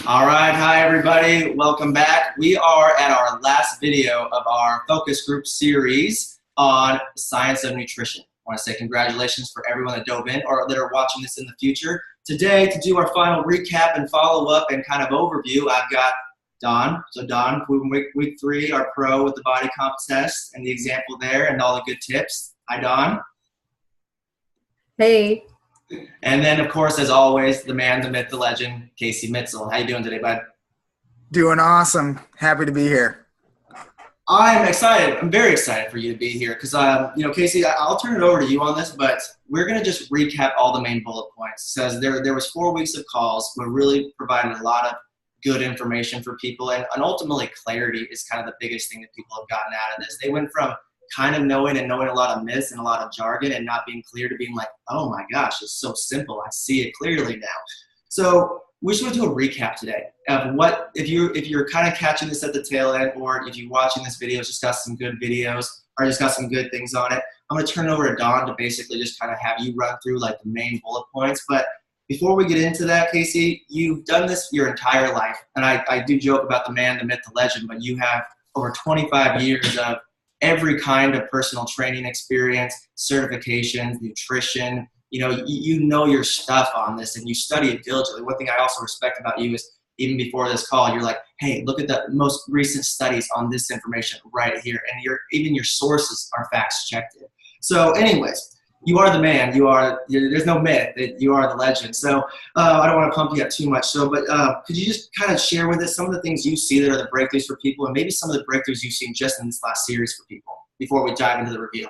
All right, hi everybody, welcome back. We are at our last video of our focus group series on science of nutrition. I want to say congratulations for everyone that dove in or that are watching this in the future. Today, to do our final recap and follow up and kind of overview, I've got Don. So Don, week 3, our pro with the body comp test and the example there and all the good tips. Hi Don. Hey, And then of course, as always, the man, the myth, the legend, Casey Mitzel. How you doing today, bud? Doing awesome. Happy to be here. I'm excited. I'm very excited for you to be here because, Casey, I'll turn it over to you on this, but we're going to just recap all the main bullet points. It says there was 4 weeks of calls. We really provided a lot of good information for people, and ultimately clarity is kind of the biggest thing that people have gotten out of this. They went from kind of knowing a lot of myths and a lot of jargon and not being clear to being like, oh my gosh, it's so simple. I see it clearly now. So we just want to do a recap today of what, if you're kind of catching this at the tail end, or if you're watching this video, it's just got some good videos or just got some good things on it. I'm going to turn it over to Don to basically just kind of have you run through like the main bullet points. But before we get into that, Casey, you've done this your entire life. And I do joke about the man, the myth, the legend, but you have over 25 years of every kind of personal training experience, certifications, nutrition. You know your stuff on this and you study it diligently. One thing I also respect about you is even before this call, you're like, hey, look at the most recent studies on this information right here. And even your sources are facts checked in. So anyways, you are the man. There's no myth. You are the legend. So I don't want to pump you up too much. But could you just kind of share with us some of the things you see that are the breakthroughs for people, and maybe some of the breakthroughs you've seen just in this last series for people before we dive into the review?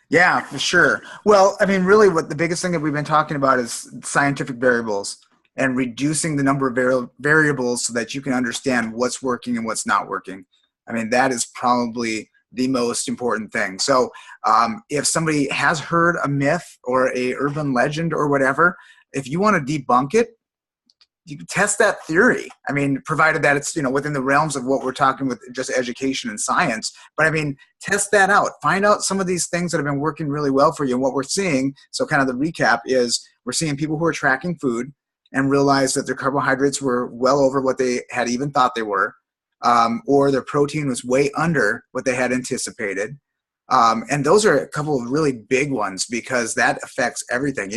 Yeah, for sure. Well, I mean, really what the biggest thing that we've been talking about is scientific variables and reducing the number of variables so that you can understand what's working and what's not working. I mean, that is probably the most important thing. So if somebody has heard a myth or a urban legend or whatever, if you want to debunk it, you can test that theory. I mean, provided that it's, within the realms of what we're talking with just education and science. But I mean, test that out. Find out some of these things that have been working really well for you. And what we're seeing, so kind of the recap is we're seeing people who are tracking food and realize that their carbohydrates were well over what they had even thought they were, or their protein was way under what they had anticipated. And those are a couple of really big ones because that affects everything.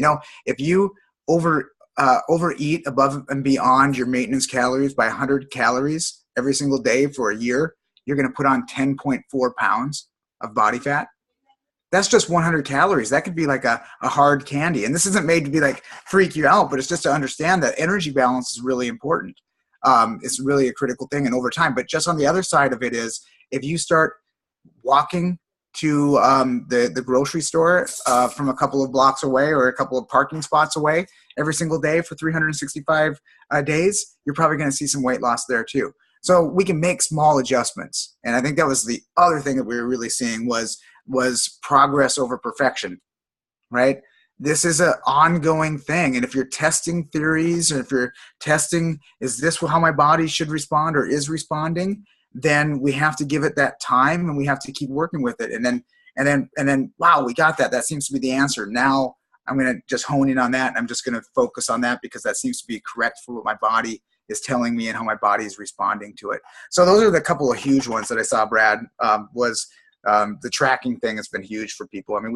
If you overeat above and beyond your maintenance calories by 100 calories every single day for a year, you're going to put on 10.4 pounds of body fat. That's just 100 calories. That could be like a hard candy. And this isn't made to be like freak you out, but it's just to understand that energy balance is really important. It's really a critical thing and over time. But just on the other side of it is if you start walking to the grocery store from a couple of blocks away or a couple of parking spots away every single day for 365 days, you're probably going to see some weight loss there too. So we can make small adjustments. And I think that was the other thing that we were really seeing was progress over perfection, right? This is an ongoing thing. And if you're testing theories, or if you're testing, is this how my body should respond or is responding, then we have to give it that time and we have to keep working with it. And then, wow, we got that. That seems to be the answer. Now I'm going to just hone in on that. And I'm just going to focus on that because that seems to be correct for what my body is telling me and how my body is responding to it. So those are the couple of huge ones that I saw, Brad, the tracking thing has been huge for people. I mean,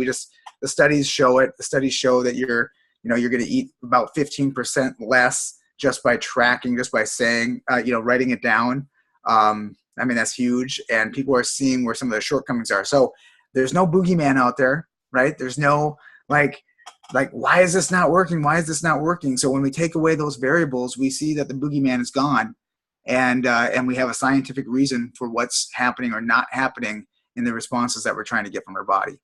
the studies show it. The studies show that you're going to eat about 15% less just by tracking, just by saying, writing it down. I mean, that's huge. And people are seeing where some of the shortcomings are. So there's no boogeyman out there, right? There's no like, why is this not working? Why is this not working? So when we take away those variables, we see that the boogeyman is gone. And we have a scientific reason for what's happening or not happening in the responses that we're trying to get from our body.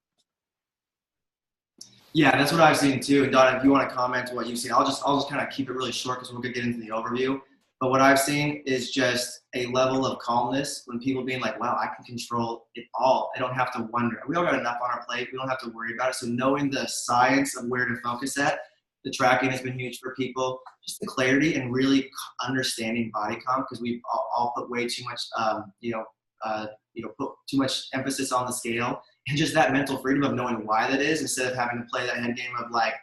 Yeah, that's what I've seen too. And Don, if you want to comment on what you've seen, I'll just kind of keep it really short because we'll get into the overview. But what I've seen is just a level of calmness when people being like, wow, I can control it all. I don't have to wonder. We all got enough on our plate. We don't have to worry about it. So knowing the science of where to focus at, the tracking has been huge for people. Just the clarity and really understanding body comp, because we've all put way too much, put too much emphasis on the scale. And just that mental freedom of knowing why that is, instead of having to play that head game of like,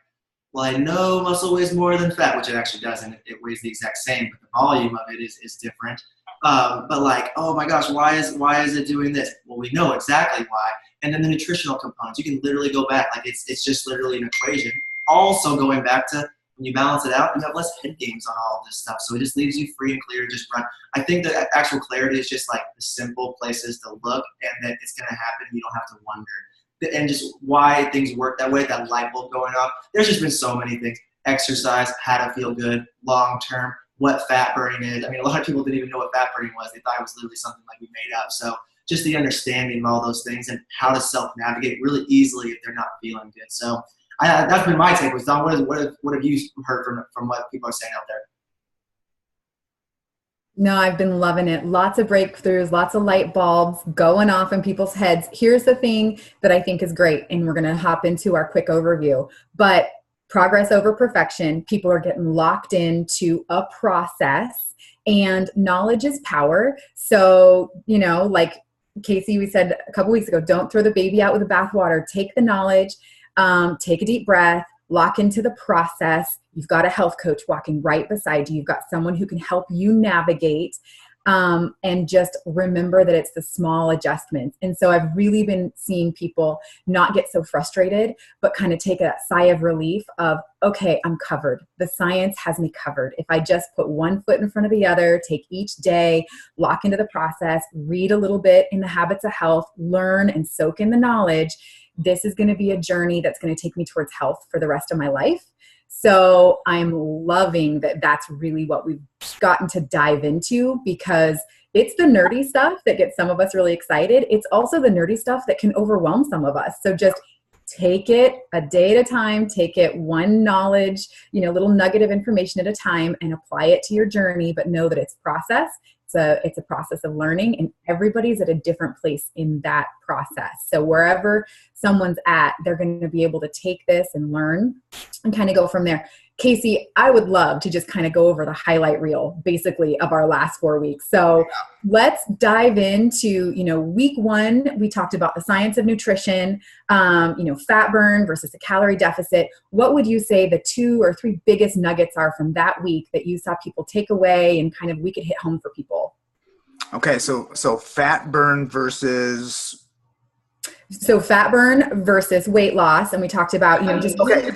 well, I know muscle weighs more than fat, which it actually doesn't. It weighs the exact same, but the volume of it is different. But like, oh my gosh, why is it doing this? Well, we know exactly why. And then the nutritional components, you can literally go back. Like it's just literally an equation. Also going back to when you balance it out, you have less head games on all of this stuff. So it just leaves you free and clear to just run. I think the actual clarity is just like the simple places to look, and that it's going to happen. You don't have to wonder. And just why things work that way, that light bulb going off. There's just been so many things. Exercise, how to feel good, long term, what fat burning is. I mean, a lot of people didn't even know what fat burning was. They thought it was literally something like we made up. So just the understanding of all those things and how to self-navigate really easily if they're not feeling good. So that's been my take. Was Don, what have you heard from what people are saying out there? No, I've been loving it. Lots of breakthroughs, lots of light bulbs going off in people's heads. Here's the thing that I think is great, and we're going to hop into our quick overview. But progress over perfection, people are getting locked into a process, and knowledge is power. So, you know, like Casey, we said a couple weeks ago, don't throw the baby out with the bathwater. Take the knowledge, take a deep breath, lock into the process. You've got a health coach walking right beside you. You've got someone who can help you navigate, and just remember that it's the small adjustments. And so I've really been seeing people not get so frustrated, but kind of take a sigh of relief of, okay, I'm covered. The science has me covered. If I just put one foot in front of the other, take each day, lock into the process, read a little bit in the Habits of Health, learn and soak in the knowledge, this is going to be a journey that's going to take me towards health for the rest of my life. So I'm loving that that's really what we've gotten to dive into, because it's the nerdy stuff that gets some of us really excited. It's also the nerdy stuff that can overwhelm some of us. So just take it a day at a time, take it one knowledge, little nugget of information at a time, and apply it to your journey, but know that it's process. It's a process of learning, and everybody's at a different place in that process. So wherever someone's at, they're going to be able to take this and learn and kind of go from there. Casey, I would love to just kind of go over the highlight reel, basically, of our last 4 weeks. So let's dive into, week 1, we talked about the science of nutrition, fat burn versus a calorie deficit. What would you say the 2 or 3 biggest nuggets are from that week that you saw people take away and kind of we could hit home for people? Okay, so fat burn versus... So fat burn versus weight loss, and we talked about just okay,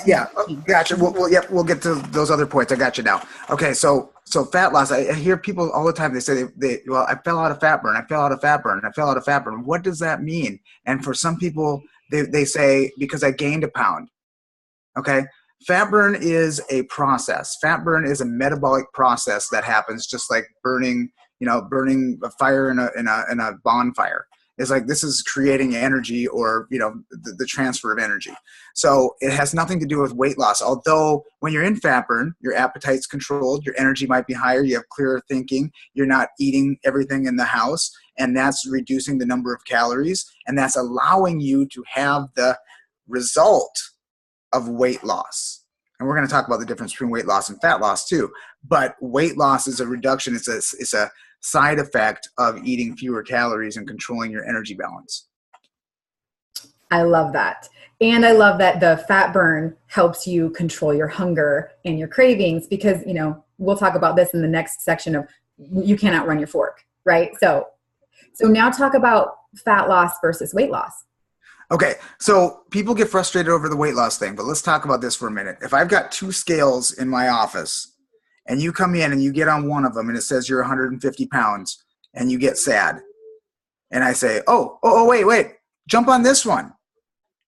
yeah. Gotcha. We'll get to those other points. I got you now. Okay, so fat loss. I hear people all the time. They say well, I fell out of fat burn. I fell out of fat burn. I fell out of fat burn. What does that mean? And for some people, they say because I gained a pound. Okay, fat burn is a process. Fat burn is a metabolic process that happens just like burning a fire in a bonfire. It's like this is creating energy, or the transfer of energy. So it has nothing to do with weight loss. Although when you're in fat burn, your appetite's controlled, your energy might be higher, you have clearer thinking, you're not eating everything in the house, and that's reducing the number of calories, and that's allowing you to have the result of weight loss. And we're going to talk about the difference between weight loss and fat loss too. But weight loss is a reduction. It's a side effect of eating fewer calories and controlling your energy balance. I love that. And I love that the fat burn helps you control your hunger and your cravings, because, we'll talk about this in the next section of you can't outrun your fork, right? So now talk about fat loss versus weight loss. Okay, so people get frustrated over the weight loss thing, but let's talk about this for a minute. If I've got 2 scales in my office, and you come in and you get on one of them and it says you're 150 pounds and you get sad. And I say, wait, jump on this one.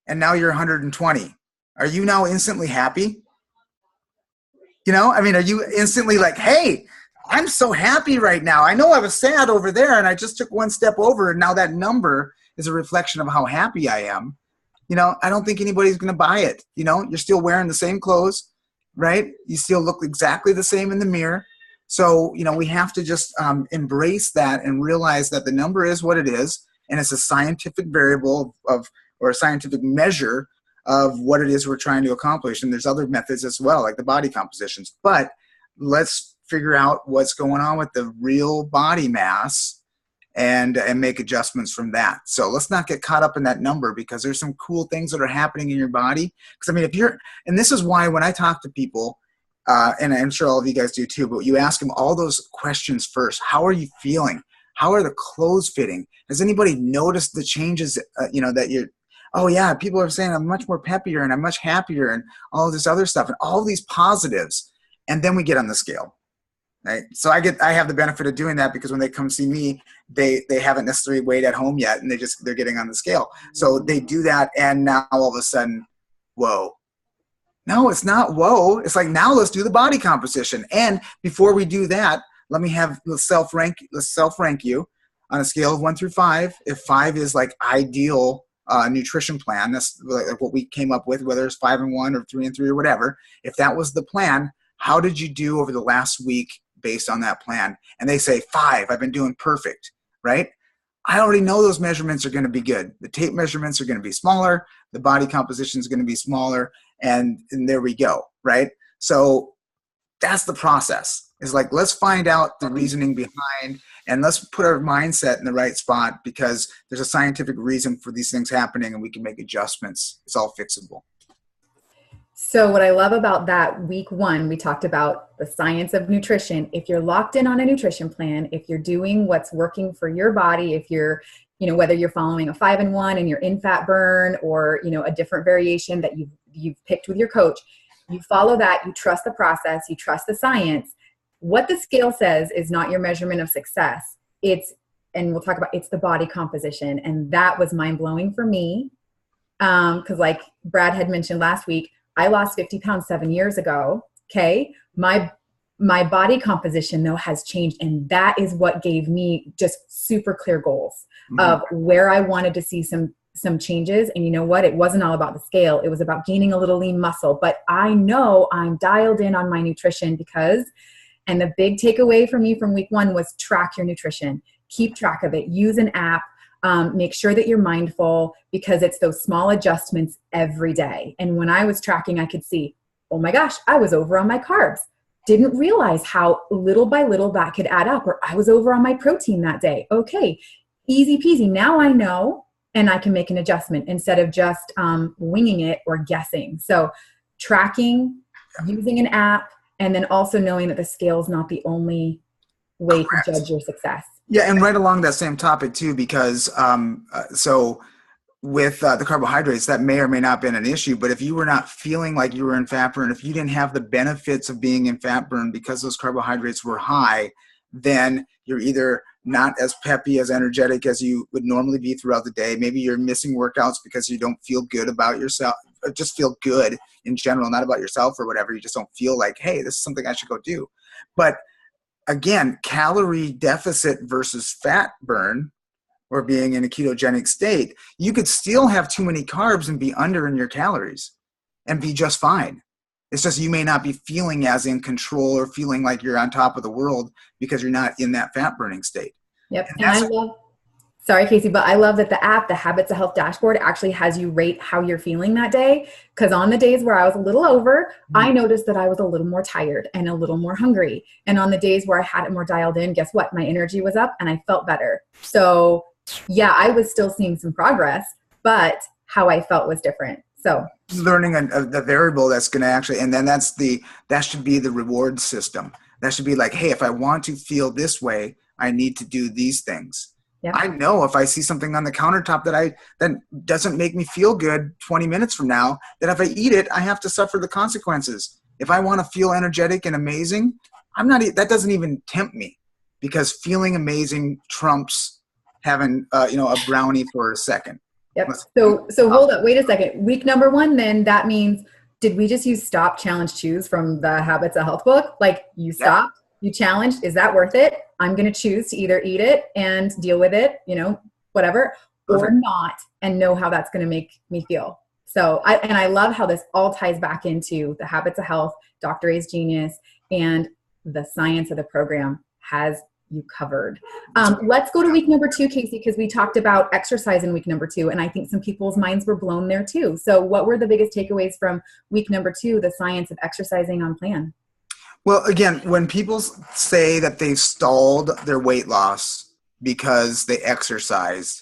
And now you're 120. Are you now instantly happy? Are you instantly like, hey, I'm so happy right now. I know I was sad over there and I just took one step over, and now that number is a reflection of how happy I am. I don't think anybody's going to buy it. You're still wearing the same clothes. Right? You still look exactly the same in the mirror. So, we have to just embrace that and realize that the number is what it is. And it's a scientific variable or a scientific measure of what it is we're trying to accomplish. And there's other methods as well, like the body compositions. But let's figure out what's going on with the real body mass and make adjustments from that. So let's not get caught up in that number, because there's some cool things that are happening in your body. Because I mean, and this is why when I talk to people, and I'm sure all of you guys do too, but you ask them all those questions first. How are you feeling? How are the clothes fitting? Has anybody noticed the changes, that you're, oh yeah, people are saying I'm much more peppier and I'm much happier and all this other stuff and all these positives. And then we get on the scale. Right? So I have the benefit of doing that, because when they come see me, they haven't necessarily weighed at home yet, and they're getting on the scale. So they do that, and now all of a sudden, whoa. No, it's not whoa. It's like, now let's do the body composition. And before we do that, let's self-rank you on a scale of 1 through 5. If 5 is like ideal nutrition plan, that's like what we came up with, whether it's 5 and 1 or 3 and 3 or whatever. If that was the plan, how did you do over the last week based on that plan? And they say 5, I've been doing perfect, right? I already know those measurements are going to be good. The tape measurements are going to be smaller. The body composition is going to be smaller. And there we go, right? So that's the process. It's like, let's find out the reasoning behind, and let's put our mindset in the right spot, because there's a scientific reason for these things happening, and we can make adjustments. It's all fixable. So what I love about that, week 1, we talked about the science of nutrition. If you're locked in on a nutrition plan, if you're doing what's working for your body, if you're, whether you're following a 5 and 1 and you're in fat burn, or, a different variation that you've picked with your coach, you follow that, you trust the process, you trust the science. What the scale says is not your measurement of success. And we'll talk about, it's the body composition. And that was mind blowing for me. Cause like Brad had mentioned last week, I lost 50 pounds 7 years ago. Okay. My body composition though has changed. And that is what gave me just super clear goals of where I wanted to see some changes. And you know what? It wasn't all about the scale. It was about gaining a little lean muscle, but I know I'm dialed in on my nutrition and the big takeaway for me from week 1 was track your nutrition, keep track of it, use an app. Make sure that you're mindful, because it's those small adjustments every day. And when I was tracking, I could see, oh my gosh, I was over on my carbs. Didn't realize how little by little that could add up. Or I was over on my protein that day. Okay, easy peasy. Now I know, and I can make an adjustment instead of just winging it or guessing. So tracking, using an app, and then also knowing that the scale is not the only way to judge your success. Yeah, and right along that same topic too, because so with the carbohydrates, that may or may not have been an issue, but if you were not feeling like you were in fat burn, if you didn't have the benefits of being in fat burn because those carbohydrates were high, then you're either not as peppy, as energetic as you would normally be throughout the day. Maybe you're missing workouts because you don't feel good about yourself, or just feel good in general, not about yourself or whatever. You just don't feel like, hey, this is something I should go do. But again, calorie deficit versus fat burn, or being in a ketogenic state, you could still have too many carbs and be under in your calories and be just fine. It's just you may not be feeling as in control or feeling like you're on top of the world because you're not in that fat burning state. Yep. And sorry, Casey, but I love that the app, the Habits of Health dashboard, actually has you rate how you're feeling that day. Because on the days where I was a little over, I noticed that I was a little more tired and a little more hungry. And on the days where I had it more dialed in, guess what? My energy was up and I felt better. So yeah, I was still seeing some progress, but how I felt was different. So learning the variable that's going to actually, and then that should be the reward system. That should be like, hey, if I want to feel this way, I need to do these things. Yep. I know if I see something on the countertop that doesn't make me feel good 20 minutes from now, that if I eat it, I have to suffer the consequences. If I want to feel energetic and amazing, that doesn't even tempt me, because feeling amazing trumps having a brownie for a second. Yep. So hold up, wait a second. Week number 1, then that means, did we just use stop, challenge, choose from the Habits of Health book? Like you stopped, you challenged, is that worth it? I'm going to choose to either eat it and deal with it, whatever, or not, and know how that's going to make me feel. So I love how this all ties back into the Habits of Health, Dr. A's Genius, and the science of the program has you covered. Let's go to week number 2, Casey, because we talked about exercise in week number 2, and I think some people's minds were blown there too. So what were the biggest takeaways from week number 2, the science of exercising on plan? Well, again, when people say that they've stalled their weight loss, because they exercised.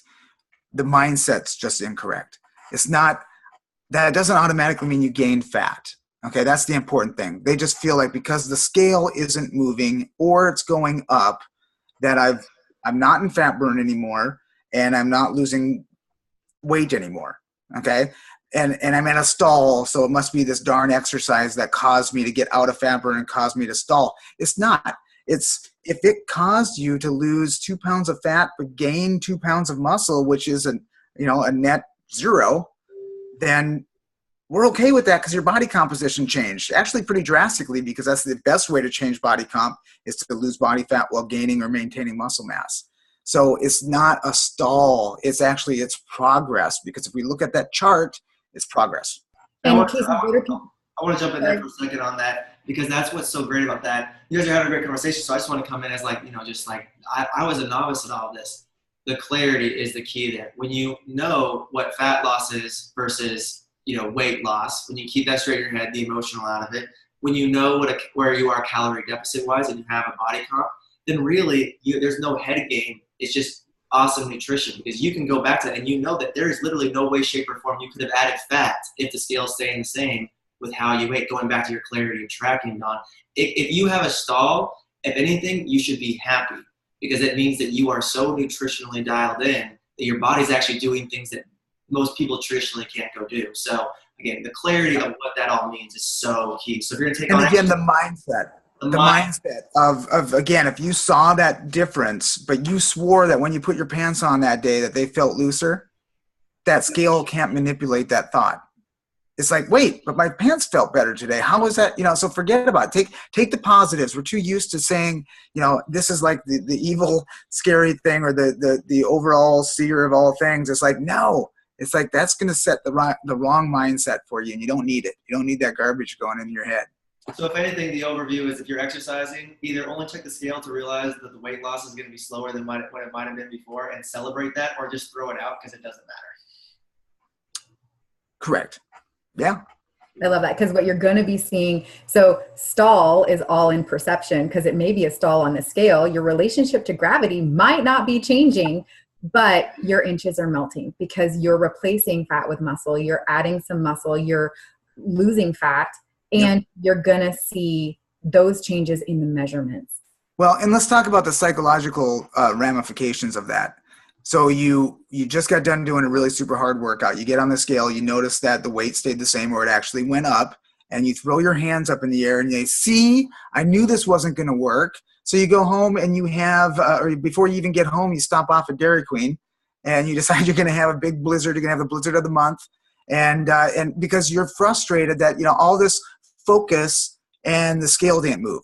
The mindset's just incorrect. It's not, that doesn't automatically mean you gain fat. Okay, that's the important thing. They just feel like because the scale isn't moving or it's going up, that I'm not in fat burn anymore and I'm not losing weight anymore. Okay, and I'm in a stall, so it must be this darn exercise that caused me to get out of fat burn and caused me to stall. It's not. It's if it caused you to lose 2 pounds of fat but gain 2 pounds of muscle, which is a net zero, then we're okay with that because your body composition changed actually pretty drastically, because that's the best way to change body comp is to lose body fat while gaining or maintaining muscle mass. So it's not a stall. It's progress, because if we look at that chart, it's progress. And I want to jump in there for a second on that, because that's what's so great about that. You guys are having a great conversation, so I just want to come in as I was a novice in all of this. The clarity is the key there. When you know what fat loss is versus weight loss, when you keep that straight in your head, the emotional out of it, when you know where you are calorie deficit wise and you have a body comp, then really there's no head game. It's just awesome nutrition, because you can go back to that and you know that there is literally no way, shape, or form you could have added fat if the scale is staying the same with how you ate. Going back to your clarity and tracking, Don, if you have a stall, if anything, you should be happy, because it means that you are so nutritionally dialed in that your body's actually doing things that most people traditionally can't go do. So again, the clarity of what that all means is so key. So if you're going to take on again, the mindset of again, if you saw that difference, but you swore that when you put your pants on that day that they felt looser, that scale can't manipulate that thought. It's like, wait, but my pants felt better today. How was that? So forget about it. Take the positives. We're too used to saying, this is like the evil, scary thing, or the overall seer of all things. It's like, no. It's like that's going to set the wrong mindset for you, and you don't need it. You don't need that garbage going in your head. So if anything, the overview is, if you're exercising, either only check the scale to realize that the weight loss is going to be slower than what it might have been before and celebrate that, or just throw it out because it doesn't matter. Correct. Yeah. I love that, because what you're going to be seeing, so stall is all in perception, because it may be a stall on the scale. Your relationship to gravity might not be changing, but your inches are melting because you're replacing fat with muscle. You're adding some muscle, you're losing fat, and you're going to see those changes in the measurements. Well, and let's talk about the psychological ramifications of that. So you just got done doing a really super hard workout. You get on the scale, you notice that the weight stayed the same or it actually went up, and you throw your hands up in the air and you say, see, I knew this wasn't going to work. So you go home and you have, or before you even get home, you stop off at Dairy Queen and you decide you're going to have a big blizzard. You're going to have the blizzard of the month. And because you're frustrated that, all this focus and the scale didn't move.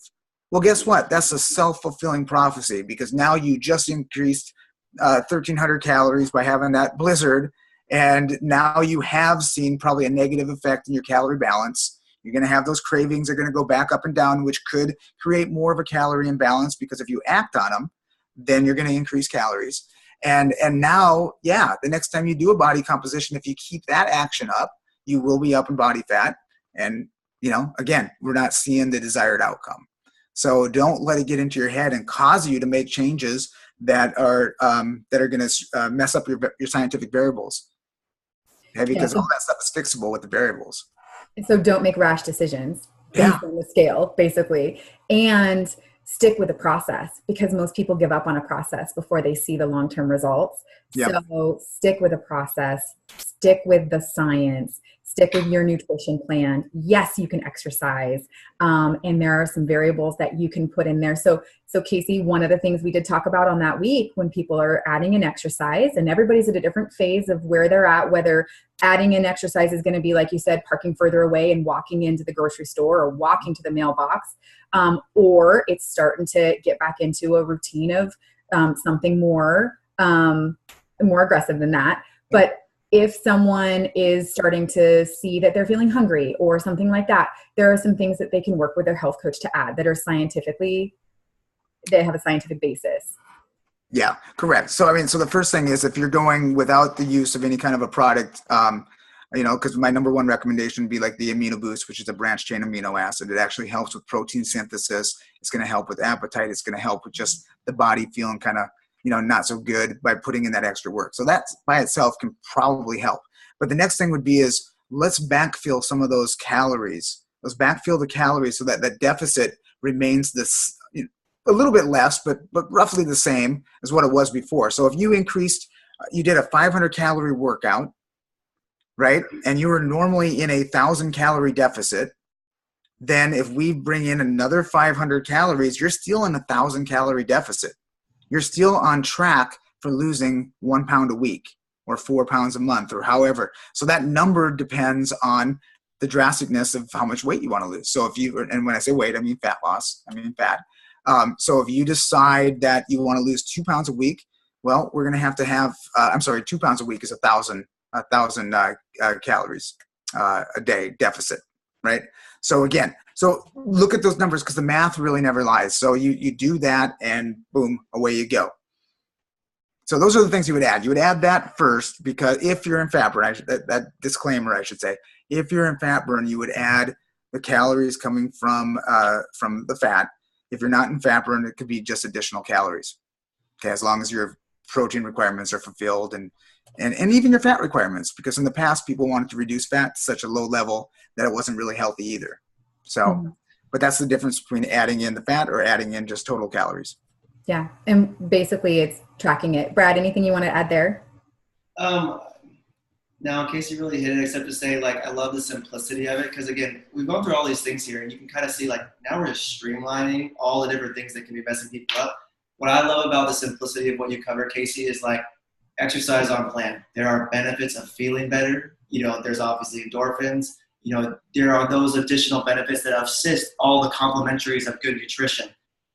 Well, guess what? That's a self-fulfilling prophecy, because now you just increased 1,300 calories by having that blizzard. And now you have seen probably a negative effect in your calorie balance. You're going to have those cravings are going to go back up and down, which could create more of a calorie imbalance, because if you act on them, then you're going to increase calories. And now, the next time you do a body composition, if you keep that action up, you will be up in body fat. And, again, we're not seeing the desired outcome. So don't let it get into your head and cause you to make changes that are going to mess up your scientific variables. Because all that stuff is fixable with the variables. So don't make rash decisions based on the scale, basically, and stick with the process, because most people give up on a process before they see the long-term results. Yep. So stick with the process, stick with the science, stick with your nutrition plan. Yes, you can exercise. And there are some variables that you can put in there. So Casey, one of the things we did talk about on that week, when people are adding an exercise, and everybody's at a different phase of where they're at, whether adding an exercise is going to be, like you said, parking further away and walking into the grocery store or walking to the mailbox, or it's starting to get back into a routine of something more aggressive than that. But if someone is starting to see that they're feeling hungry or something like that, there are some things that they can work with their health coach to add that are they have a scientific basis. Yeah, correct. So, so the first thing is, if you're going without the use of any kind of a product, because my number one recommendation would be like the Amino Boost, which is a branched chain amino acid. It actually helps with protein synthesis. It's going to help with appetite. It's going to help with just the body feeling kind of, not so good by putting in that extra work. So that by itself can probably help. But the next thing would be is let's backfill some of those calories. Let's backfill the calories so that the deficit remains this a little bit less, but roughly the same as what it was before. So if you did a 500 calorie workout, right? And you were normally in a 1,000 calorie deficit, then if we bring in another 500 calories, you're still in a 1,000 calorie deficit. You're still on track for losing 1 pound a week or 4 pounds a month or however. So that number depends on the drasticness of how much weight you want to lose. So and when I say weight, I mean fat loss, I mean fat. So if you decide that you want to lose 2 pounds a week, well, we're going to have, 2 pounds a week is 1,000 calories a day deficit, right? So again, look at those numbers because the math really never lies. So you do that and boom, away you go. So those are the things you would add. You would add that first because if you're in fat burn, that disclaimer I should say, if you're in fat burn, you would add the calories coming from the fat. If you're not in fat burn, it could be just additional calories. Okay, as long as your protein requirements are fulfilled and even your fat requirements, because in the past people wanted to reduce fat to such a low level that it wasn't really healthy either. So, but that's the difference between adding in the fat or adding in just total calories. Yeah, and basically it's tracking it. Brad, anything you want to add there? Now, in case you really hit it, except to say, I love the simplicity of it because, again, we've gone through all these things here, and you can kind of see, now we're just streamlining all the different things that can be messing people up. What I love about the simplicity of what you cover, Casey, is, exercise on plan. There are benefits of feeling better. There's obviously endorphins. There are those additional benefits that assist all the complementaries of good nutrition.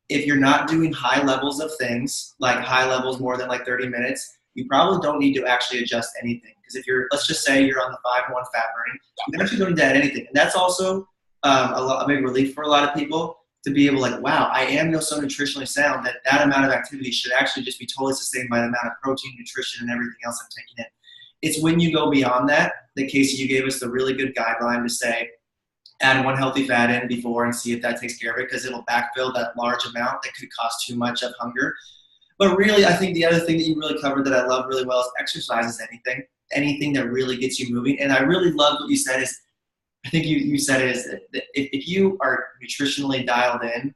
If you're not doing high levels of things, high levels more than 30 minutes, you probably don't need to actually adjust anything. Because if let's just say you're on the 5-1 fat burning, you actually don't need to add anything. And that's also a big relief for a lot of people to be able wow, I am so nutritionally sound that amount of activity should actually just be totally sustained by the amount of protein, nutrition, and everything else I'm taking in. It's when you go beyond that, Casey, you gave us the really good guideline to say, add 1 healthy fat in before and see if that takes care of it, because it'll backfill that large amount that could cause too much of hunger. But really, I think the other thing that you really covered that I love really well is exercise is anything that really gets you moving. And I really love what you said is, I think you said it is that if you are nutritionally dialed in,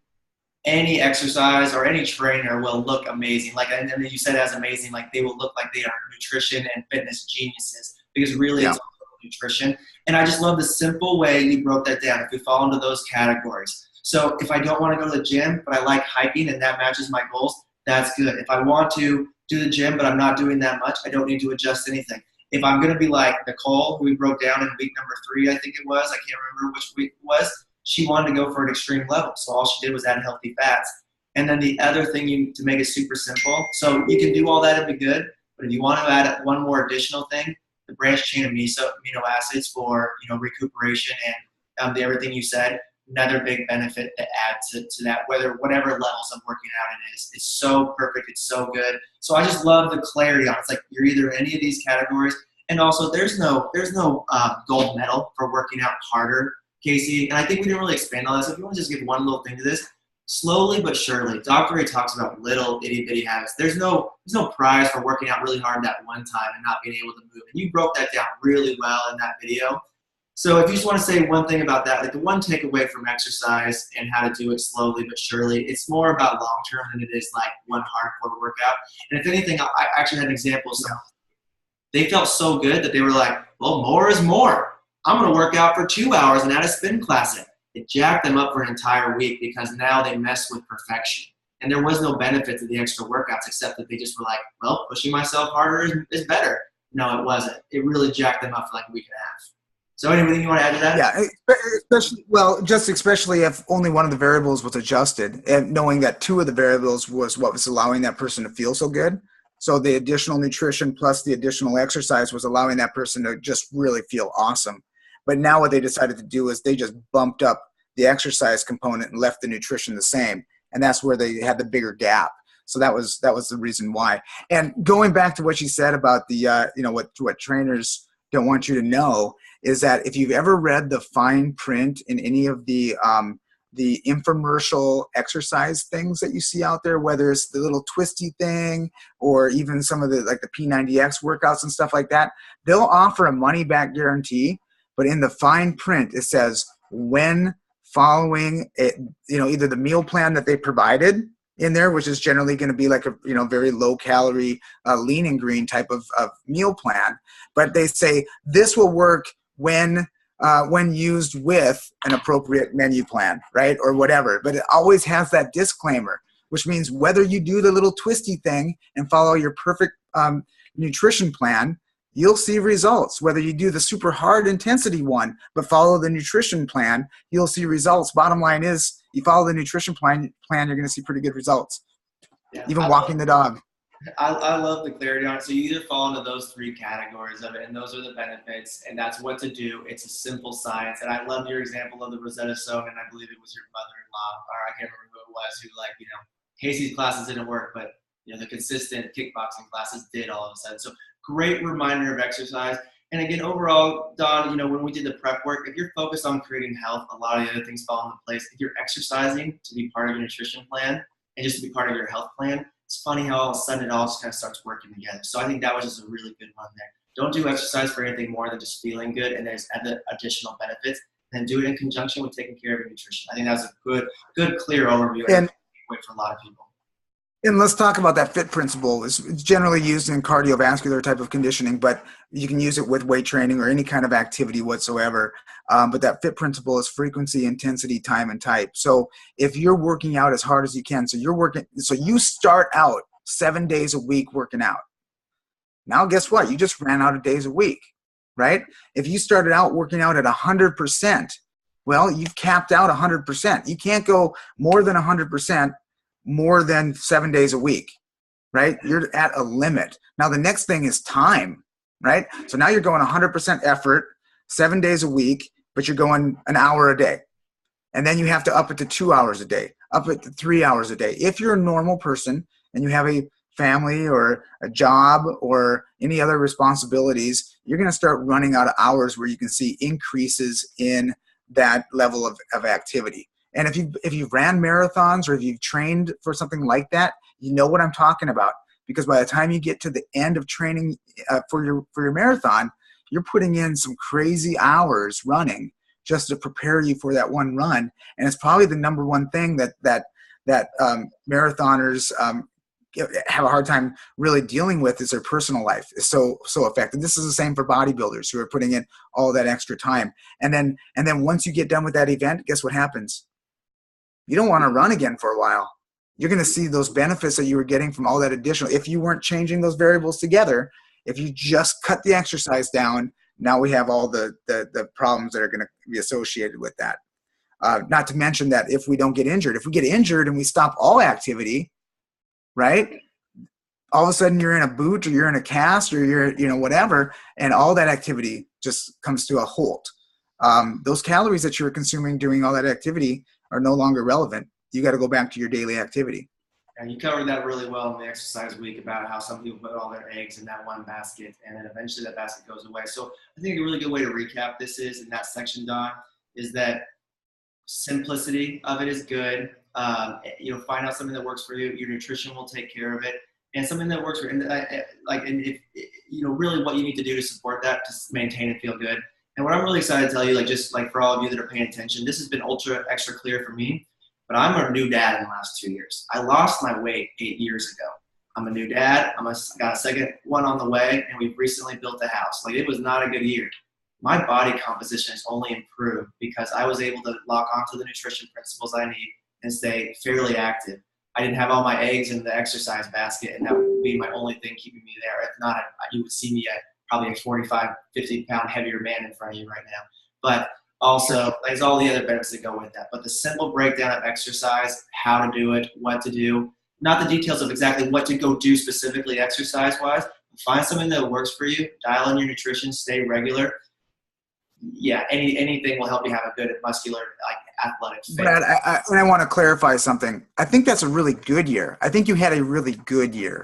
any exercise or any trainer will look amazing. And then you said as amazing, they will look like they are nutrition and fitness geniuses, because really it's all nutrition. And I just love the simple way you broke that down. If we fall into those categories. So if I don't want to go to the gym, but I like hiking and that matches my goals, that's good. If I want to do the gym, but I'm not doing that much, I don't need to adjust anything. If I'm going to be like Nicole, who we broke down in week number 3, I think it was, I can't remember which week it was, she wanted to go for an extreme level. So all she did was add healthy fats. And then the other thing to make it super simple, so you can do all that and be good, but if you want to add one more additional thing, the branched chain amino acids for recuperation and everything you said, another big benefit to add to that, whatever levels of working out it is. It's so perfect. It's so good. So I just love the clarity on it. It's you're either in any of these categories. And also there's no gold medal for working out harder, Casey. And I think we didn't really expand on this. If you want to just give one little thing to this, slowly but surely, Dr. Ray talks about little itty bitty habits. There's no prize for working out really hard that one time and not being able to move. And you broke that down really well in that video. So if you just want to say one thing about that, the one takeaway from exercise and how to do it slowly but surely, it's more about long-term than it is one hardcore workout. And if anything, I actually had an example of someone. They felt so good that they were well, more is more. I'm going to work out for 2 hours and add a spin class in. It jacked them up for an entire week because now they mess with perfection. And there was no benefit to the extra workouts except that they just were well, pushing myself harder is better. No, it wasn't. It really jacked them up for a week and a half. So anything you want to add to that? Yeah, especially if only one of the variables was adjusted, and knowing that 2 of the variables was what was allowing that person to feel so good. So the additional nutrition plus the additional exercise was allowing that person to just really feel awesome. But now what they decided to do is they just bumped up the exercise component and left the nutrition the same. And that's where they had the bigger gap. So that was the reason why. And going back to what you said about the, what trainers don't want you to know is that if you've ever read the fine print in any of the the infomercial exercise things that you see out there, whether it's the little twisty thing or even some of the like the P90X workouts and stuff like that, they'll offer a money back guarantee, but in the fine print it says when following it, either the meal plan that they provided in there, which is generally going to be like a very low calorie lean and green type of meal plan, but they say this will work when used with an appropriate menu plan, right, or whatever. But it always has that disclaimer, which means whether you do the little twisty thing and follow your perfect nutrition plan, you'll see results. Whether you do the super hard intensity one but follow the nutrition plan, you'll see results. Bottom line is, you follow the nutrition plan, you're going to see pretty good results. Yeah, even walking the dog. I love the clarity on it. So you either fall into those three categories of it, and those are the benefits, and that's what to do. It's a simple science. And I love your example of the Rosetta Stone, and I believe it was your mother-in-law, or I can't remember who it was, who Casey's classes didn't work, but the consistent kickboxing classes did all of a sudden. So great reminder of exercise. And again, overall, Don, when we did the prep work, if you're focused on creating health, a lot of the other things fall into place. If you're exercising to be part of your nutrition plan and just to be part of your health plan, it's funny how all of a sudden it all just kind of starts working together. So I think that was just a really good one there. Don't do exercise for anything more than just feeling good, and there's other additional benefits. And do it in conjunction with taking care of your nutrition. I think that's a good, clear overview and for a lot of people. And let's talk about that FIT principle. It's generally used in cardiovascular type of conditioning, but you can use it with weight training or any kind of activity whatsoever. But that FIT principle is frequency, intensity, time, and type. So if you're working out as hard as you can, so you start out 7 days a week working out. Now, guess what? You just ran out of days a week, right? If you started out working out at 100%, well, you've capped out 100%. You can't go more than 100% more than 7 days a week, right? You're at a limit. Now, the next thing is time, right? So now you're going 100% effort, 7 days a week, but you're going an hour a day. And then you have to up it to 2 hours a day, up it to 3 hours a day. If you're a normal person and you have a family or a job or any other responsibilities, you're going to start running out of hours where you can see increases in that level of activity. And if you've ran marathons or if you've trained for something like that, you know what I'm talking about. Because by the time you get to the end of training for your marathon, you're putting in some crazy hours running just to prepare you for that one run. And it's probably the number one thing that marathoners have a hard time really dealing with is their personal life is so affected. This is the same for bodybuilders who are putting in all that extra time. And then once you get done with that event, guess what happens? You don't want to run again for a while. You're going to see those benefits that you were getting from all that additional. If you weren't changing those variables together, if you just cut the exercise down, now we have all the problems that are going to be associated with that. Not to mention that if we don't get injured, if we get injured and we stop all activity, right? All of a sudden you're in a boot or you're in a cast or you're, whatever, and all that activity just comes to a halt. Those calories that you were consuming during all that activity are no longer relevant. You got to go back to your daily activity. And you covered that really well in the exercise week about how some people put all their eggs in that one basket and then eventually that basket goes away. So I think a really good way to recap this is in that section, Don, is that simplicity of it is good. Find out something that works for you. Your nutrition will take care of it, and something that works for you. And if really what you need to do to support that, to maintain and feel good. And what I'm really excited to tell you, just for all of you that are paying attention, this has been extra clear for me, but I'm a new dad in the last 2 years. I lost my weight 8 years ago. I'm a new dad. Got a second one on the way, and we've recently built a house. It was not a good year. My body composition has only improved because I was able to lock onto the nutrition principles I need and stay fairly active. I didn't have all my eggs in the exercise basket, and that would be my only thing keeping me there. If not, you would see me at probably a 45, 50-pound heavier man in front of you right now. But also, there's all the other benefits that go with that. But the simple breakdown of exercise, how to do it, what to do, not the details of exactly what to go do specifically exercise-wise. Find something that works for you. Dial in your nutrition. Stay regular. Yeah, anything will help you have a good muscular athletic fit. Brad, I want to clarify something. I think that's a really good year. I think you had a really good year.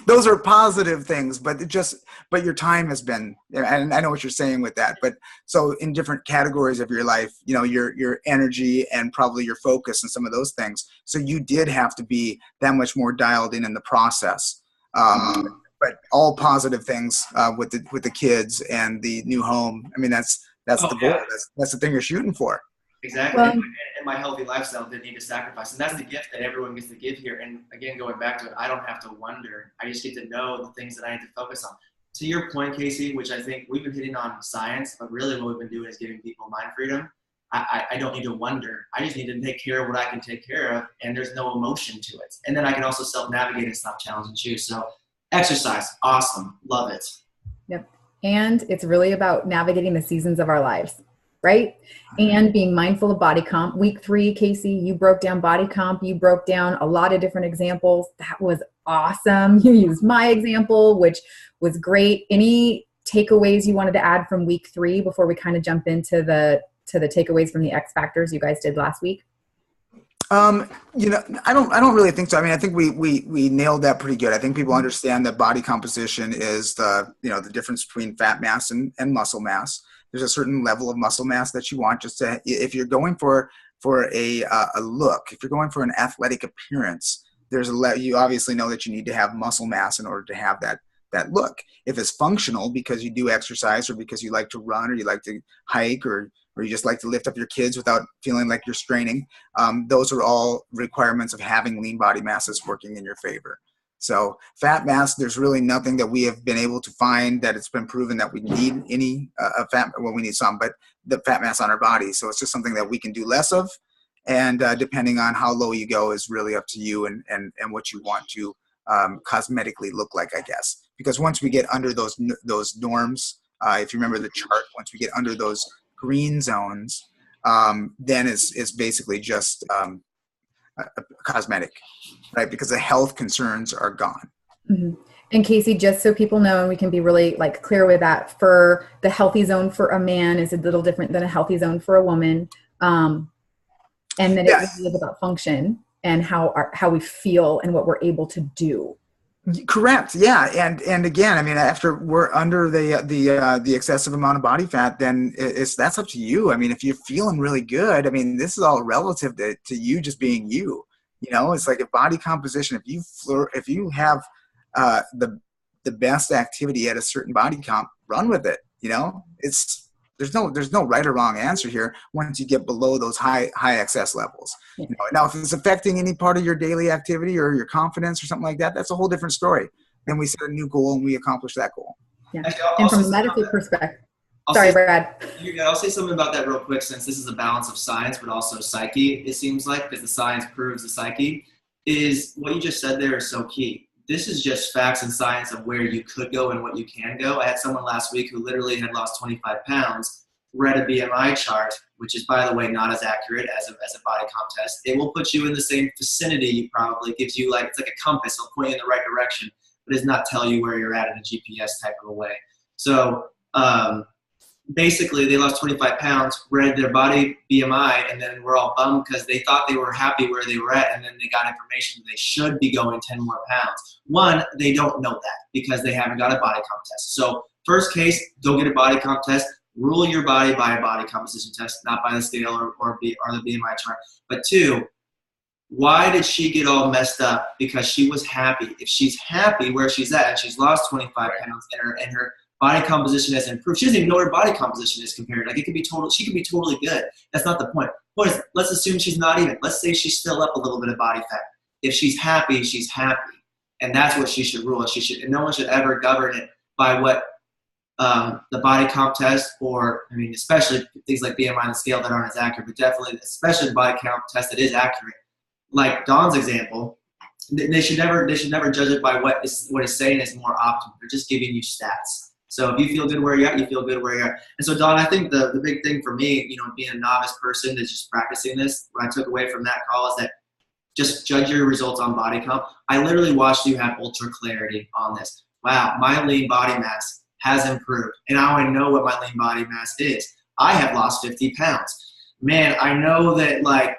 Those are positive things, but your time has been, and I know what you're saying with that, but so in different categories of your life, your energy and probably your focus and some of those things. So you did have to be that much more dialed in the process. But all positive things with the kids and the new home. I mean, that's the goal. That's the thing you're shooting for. Exactly. And my healthy lifestyle didn't need to sacrifice. And that's the gift that everyone gets to give here. And again, going back to it, I don't have to wonder. I just get to know the things that I need to focus on. To your point, Casey, which I think we've been hitting on science, but really what we've been doing is giving people mind freedom. I don't need to wonder. I just need to take care of what I can take care of, and there's no emotion to it. And then I can also self-navigate and stop challenging you. So exercise, awesome. Love it. Yep. And it's really about navigating the seasons of our lives, right? And being mindful of body comp. Week 3, Casey, you broke down body comp. You broke down a lot of different examples. That was awesome. You used my example, which was great. Any takeaways you wanted to add from week 3 before we kind of jump into the takeaways from the X factors you guys did last week? I don't really think so. I mean, I think we nailed that pretty good. I think people understand that body composition is the difference between fat mass and muscle mass. There's a certain level of muscle mass that you want just to, if you're going for a look, if you're going for an athletic appearance, you obviously know that you need to have muscle mass in order to have that look. If it's functional because you do exercise or because you like to run or you like to hike or you just like to lift up your kids without feeling like you're straining, those are all requirements of having lean body mass that's working in your favor. So fat mass, there's really nothing that we have been able to find that it's been proven that we need any fat. Well, we need some, but the fat mass on our body. So it's just something that we can do less of. And depending on how low you go is really up to you and what you want to cosmetically look like, I guess. Because once we get under those norms, if you remember the chart, once we get under those green zones, then it's basically just a cosmetic, right? Because the health concerns are gone. Mm-hmm. And Casey, just so people know, and we can be really clear with that, for the healthy zone for a man is a little different than a healthy zone for a woman. And that it really is about function and how we feel and what we're able to do. Correct. Yeah. And again, I mean, after we're under the excessive amount of body fat, then that's up to you. I mean, if you're feeling really good, I mean, this is all relative to you just being you. It's like a body composition. If you have the best activity at a certain body comp, run with it. There's no right or wrong answer here once you get below those high excess levels. Now, if it's affecting any part of your daily activity or your confidence or something like that, that's a whole different story. Then we set a new goal and we accomplish that goal. Yeah. And from a medical perspective, sorry, Brad. I'll say something about that real quick, since this is a balance of science, but also psyche, it seems like, because the science proves the psyche, is what you just said there is so key. This is just facts and science of where you could go and what you can go. I had someone last week who literally had lost 25 pounds, read a BMI chart, which is, by the way, not as accurate as a body comp test. It will put you in the same vicinity, probably. Gives you it's like a compass. It'll point you in the right direction, but does not tell you where you're at in a GPS type of a way. So basically, they lost 25 pounds, read their body BMI, and then we're all bummed because they thought they were happy where they were at, and then they got information they should be going 10 more pounds. One, they don't know that because they haven't got a body comp test. So first case, go get a body comp test. Rule your body by a body composition test, not by the scale or the BMI chart. But 2, why did she get all messed up? Because she was happy. If she's happy where she's at and she's lost 25 pounds and her body composition has improved. She doesn't even know what her body composition is compared. She could be totally good. That's not the point. Let's assume she's not even. Let's say she's still up a little bit of body fat. If she's happy, she's happy. And that's what she should rule. And no one should ever govern it by what the body comp test, or, I mean, especially things like BMI and the scale that aren't as accurate, but definitely, especially the body comp test that is accurate. Like Dawn's example, they should never judge it by what is saying is more optimal. They're just giving you stats. So if you feel good where you're at, you feel good where you're at. And so, Dawn, I think the big thing for me, being a novice person that's just practicing this, what I took away from that call is that just judge your results on body comp. I literally watched you have ultra clarity on this. Wow, my lean body mass has improved. And now I know what my lean body mass is. I have lost 50 pounds. man, I know that like,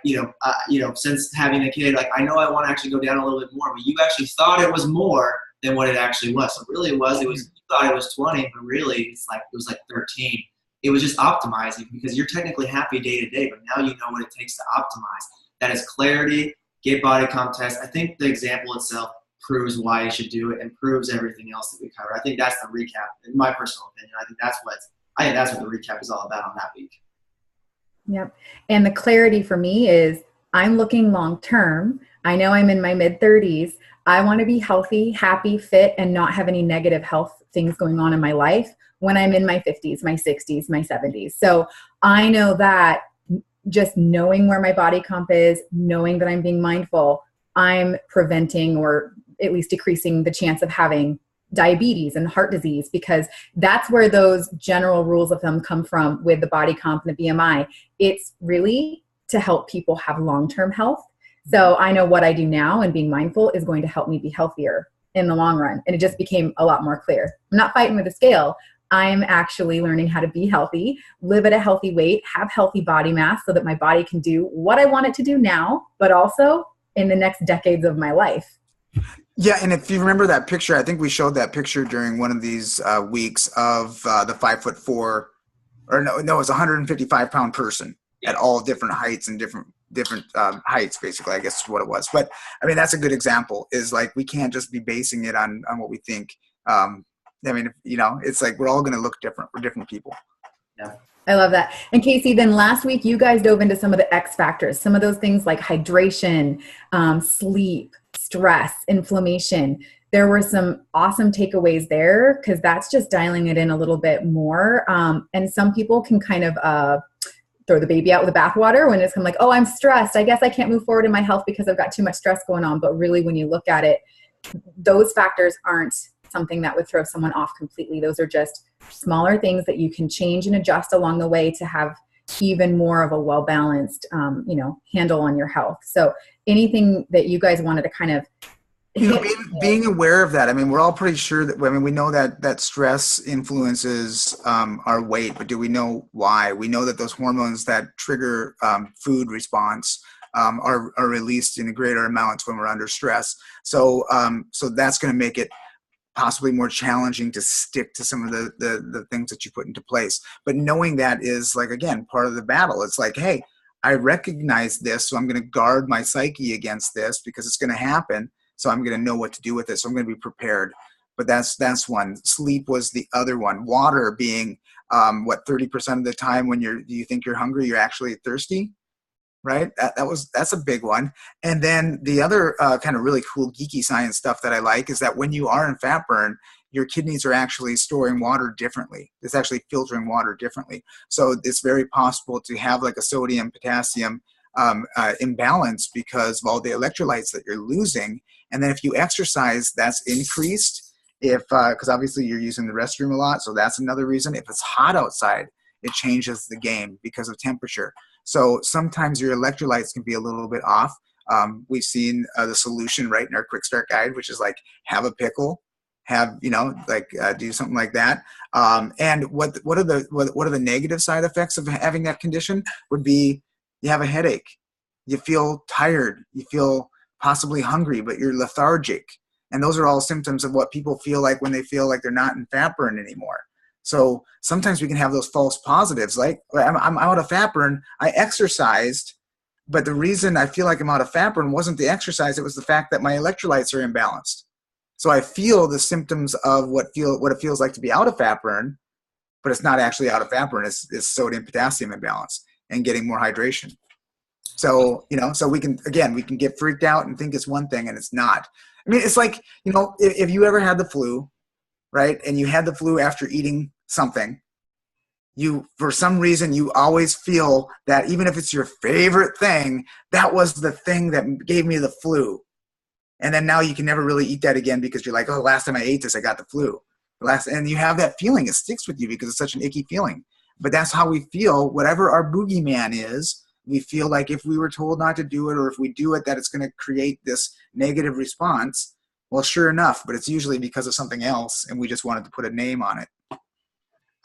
since having a kid, like I know I want to actually go down a little bit more, but you actually thought it was more than what it actually was. So really it was, you thought it was 20, but really it was like 13. It was just optimizing because you're technically happy day to day, but now you know what it takes to optimize. That is clarity, get body comp test. I think the example itself proves why you should do it and proves everything else that we cover. I think that's the recap, in my personal opinion. I think that's what the recap is all about on that week. Yep. And the clarity for me is I'm looking long term. I know I'm in my mid 30s. I want to be healthy, happy, fit, and not have any negative health things going on in my life when I'm in my 50s, my 60s, my 70s. So I know that just knowing where my body comp is, knowing that I'm being mindful, I'm preventing or at least decreasing the chance of having diabetes and heart disease, because that's where those general rules of thumb come from with the body comp and the BMI. It's really to help people have long-term health. So I know what I do now and being mindful is going to help me be healthier in the long run. And it just became a lot more clear. I'm not fighting with the scale. I'm actually learning how to be healthy, live at a healthy weight, have healthy body mass so that my body can do what I want it to do now, but also in the next decades of my life. Yeah, and if you remember that picture, I think we showed that picture during one of these weeks of the 5'4", or no, it was a 155-pound person at all different heights and different heights, basically, I guess is what it was. But I mean, that's a good example. Is like we can't just be basing it on what we think. I mean, it's like we're all going to look different. We're different people. Yeah. I love that. And Casey, then last week you guys dove into some of the X factors, some of those things like hydration, sleep, stress, inflammation. There were some awesome takeaways there because that's just dialing it in a little bit more. And some people can kind of throw the baby out with the bathwater when it's kind of like, oh, I'm stressed. I guess I can't move forward in my health because I've got too much stress going on. But really, when you look at it, those factors aren't something that would throw someone off completely. Those are just smaller things that you can change and adjust along the way to have even more of a well-balanced, handle on your health. So anything that you guys wanted to kind of being aware of that. I mean, we're all pretty sure that, we know that stress influences our weight, but do we know why? We know that those hormones that trigger food response are released in greater amounts when we're under stress. So that's going to make it possibly more challenging to stick to some of the things that you put into place. But knowing that is, like, again, part of the battle. It's like, hey, I recognize this, so I'm going to guard my psyche against this because it's going to happen. So I'm going to know what to do with it. So I'm going to be prepared. But that's one. Sleep was the other one. Water being 30% of the time when you think you're hungry, you're actually thirsty. Right? That's a big one. And then the other kind of really cool geeky science stuff that I like is that when you are in fat burn, your kidneys are actually storing water differently. It's actually filtering water differently. So it's very possible to have like a sodium potassium imbalance because of all the electrolytes that you're losing. And then if you exercise, that's increased. Because obviously you're using the restroom a lot, so that's another reason. If it's hot outside, it changes the game because of temperature. So sometimes your electrolytes can be a little bit off. We've seen the solution right in our quick start guide, which is like have a pickle, do something like that. And what are the negative side effects of having that condition would be you have a headache, you feel tired, you feel possibly hungry, but you're lethargic. And those are all symptoms of what people feel like when they feel like they're not in fat burn anymore. So sometimes we can have those false positives, like I'm out of fat burn, I exercised, but the reason I feel like I'm out of fat burn wasn't the exercise, it was the fact that my electrolytes are imbalanced. So I feel the symptoms of what it feels like to be out of fat burn, but it's not actually out of fat burn, it's sodium potassium imbalance and getting more hydration. So, so we can get freaked out and think it's one thing and it's not. I mean, it's like, if you ever had the flu, right? And you had the flu after eating something, for some reason, you always feel that even if it's your favorite thing, that was the thing that gave me the flu. And then now you can never really eat that again because you're like, oh, last time I ate this, I got the flu. And you have that feeling, it sticks with you because it's such an icky feeling. But that's how we feel, whatever our boogeyman is. We feel like if we were told not to do it, or if we do it, that it's going to create this negative response. Well, sure enough, but it's usually because of something else, and we just wanted to put a name on it.